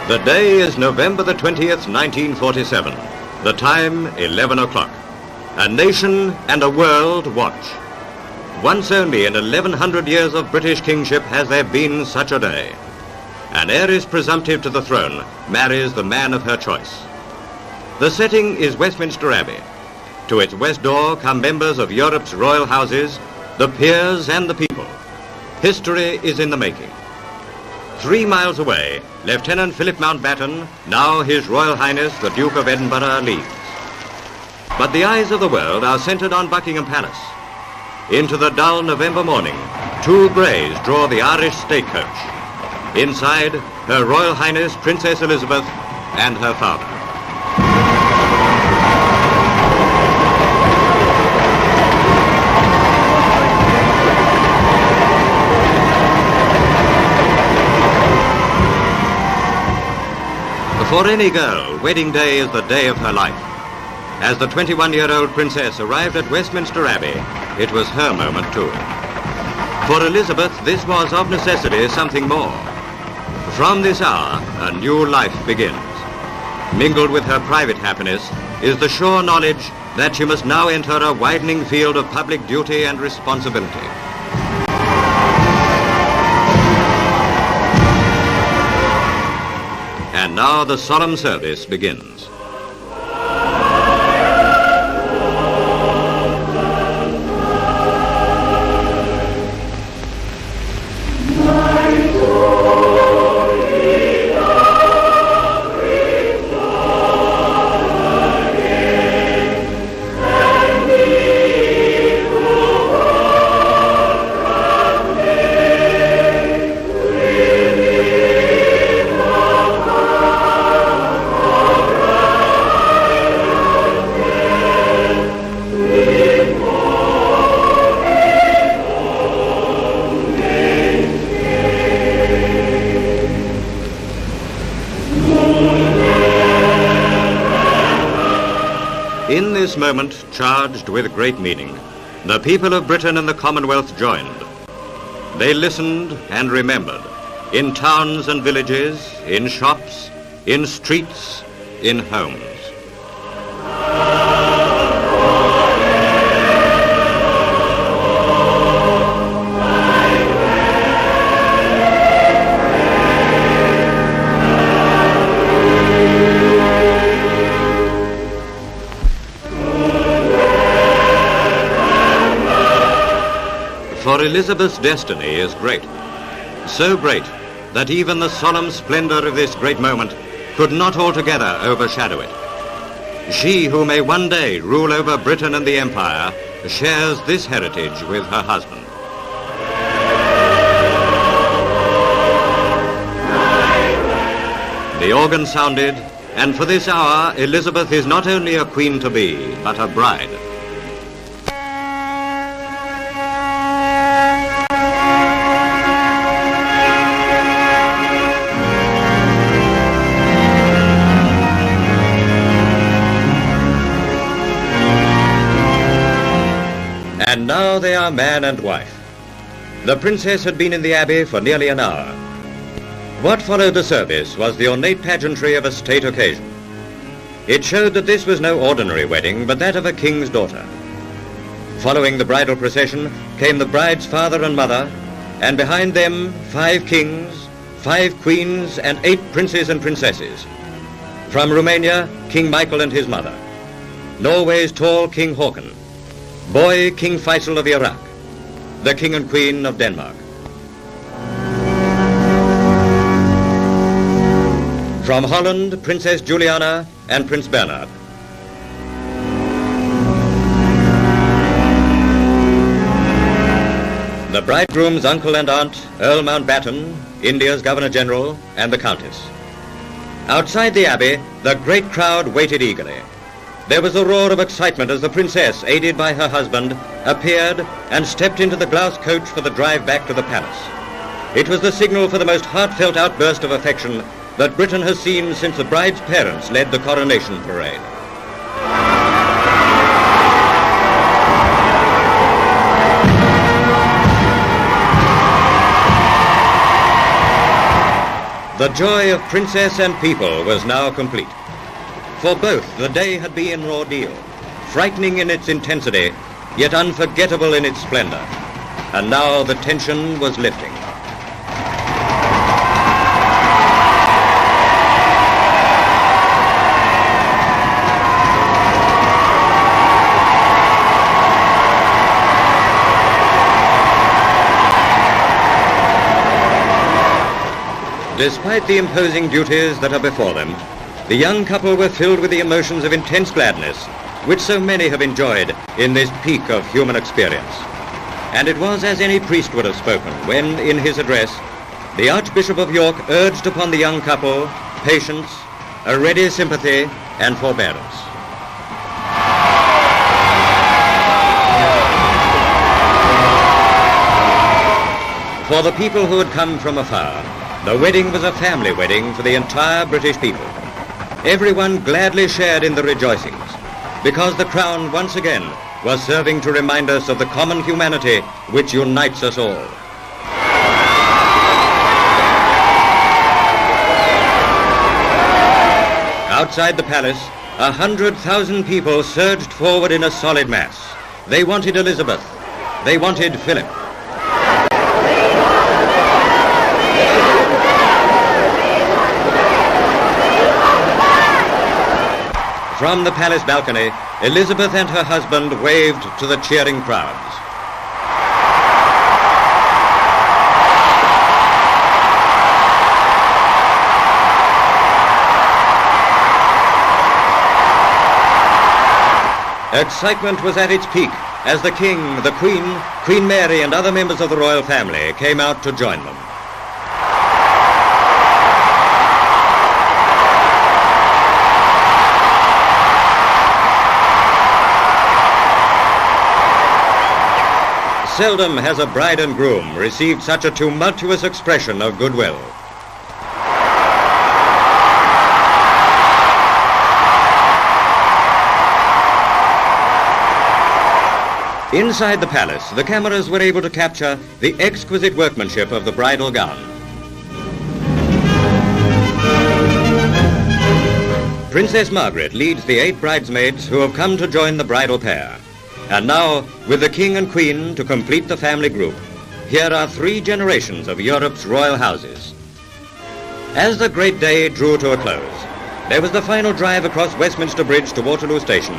The day is November the 20th, 1947. The time, 11 o'clock. A nation and a world watch. Once only in 1100 years of British kingship has there been such a day. An heiress presumptive to the throne marries the man of her choice. The setting is Westminster Abbey. To its west door come members of Europe's royal houses, the peers and the people. History is in the making. 3 miles away, Lieutenant Philip Mountbatten, now His Royal Highness the Duke of Edinburgh, leaves. But the eyes of the world are centred on Buckingham Palace. Into the dull November morning, 2 greys draw the Irish state coach. Inside, Her Royal Highness Princess Elizabeth and her father. For any girl, wedding day is the day of her life. As the 21-year-old princess arrived at Westminster Abbey, it was her moment too. For Elizabeth, this was of necessity something more. From this hour, a new life begins. Mingled with her private happiness is the sure knowledge that she must now enter a widening field of public duty and responsibility. And now the solemn service begins. In this moment, charged with great meaning, the people of Britain and the Commonwealth joined. They listened and remembered, in towns and villages, in shops, in streets, in homes. For Elizabeth's destiny is great, so great that even the solemn splendor of this great moment could not altogether overshadow it. She who may one day rule over Britain and the Empire shares this heritage with her husband. The organ sounded, and for this hour Elizabeth is not only a queen-to-be, but a bride. And now they are man and wife. The princess had been in the abbey for nearly an hour. What followed the service was the ornate pageantry of a state occasion. It showed that this was no ordinary wedding, but that of a king's daughter. Following the bridal procession came the bride's father and mother, and behind them 5 kings, 5 queens, and 8 princes and princesses. From Romania, King Michael and his mother. Norway's tall King Haakon. Boy King Faisal of Iraq, the King and Queen of Denmark. From Holland, Princess Juliana and Prince Bernhard. The bridegroom's uncle and aunt, Earl Mountbatten, India's Governor-General, and the Countess. Outside the abbey, the great crowd waited eagerly. There was a roar of excitement as the princess, aided by her husband, appeared and stepped into the glass coach for the drive back to the palace. It was the signal for the most heartfelt outburst of affection that Britain has seen since the bride's parents led the coronation parade. The joy of princess and people was now complete. For both, the day had been an ordeal, frightening in its intensity, yet unforgettable in its splendor. And now the tension was lifting. Despite the imposing duties that are before them, the young couple were filled with the emotions of intense gladness, which so many have enjoyed in this peak of human experience. And it was as any priest would have spoken when, in his address, the Archbishop of York urged upon the young couple patience, a ready sympathy, and forbearance. For the people who had come from afar, the wedding was a family wedding for the entire British people. Everyone gladly shared in the rejoicings, because the Crown once again was serving to remind us of the common humanity which unites us all. Outside the palace, 100,000 people surged forward in a solid mass. They wanted Elizabeth. They wanted Philip. From the palace balcony, Elizabeth and her husband waved to the cheering crowds. Excitement was at its peak as the King, the Queen, Queen Mary and other members of the royal family came out to join them. Seldom has a bride and groom received such a tumultuous expression of goodwill. Inside the palace, the cameras were able to capture the exquisite workmanship of the bridal gown. Princess Margaret leads the 8 bridesmaids who have come to join the bridal pair. And now, with the King and Queen to complete the family group, here are 3 generations of Europe's royal houses. As the great day drew to a close, there was the final drive across Westminster Bridge to Waterloo Station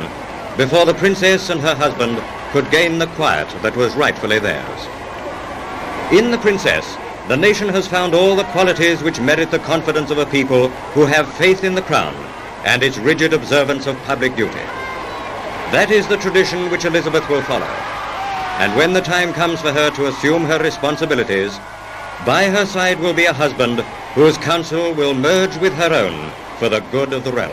before the princess and her husband could gain the quiet that was rightfully theirs. In the princess, the nation has found all the qualities which merit the confidence of a people who have faith in the crown and its rigid observance of public duty. That is the tradition which Elizabeth will follow. And when the time comes for her to assume her responsibilities, by her side will be a husband whose counsel will merge with her own for the good of the realm.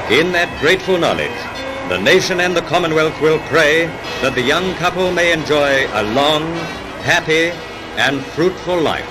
In that grateful knowledge, the nation and the Commonwealth will pray that the young couple may enjoy a long, happy, and fruitful life.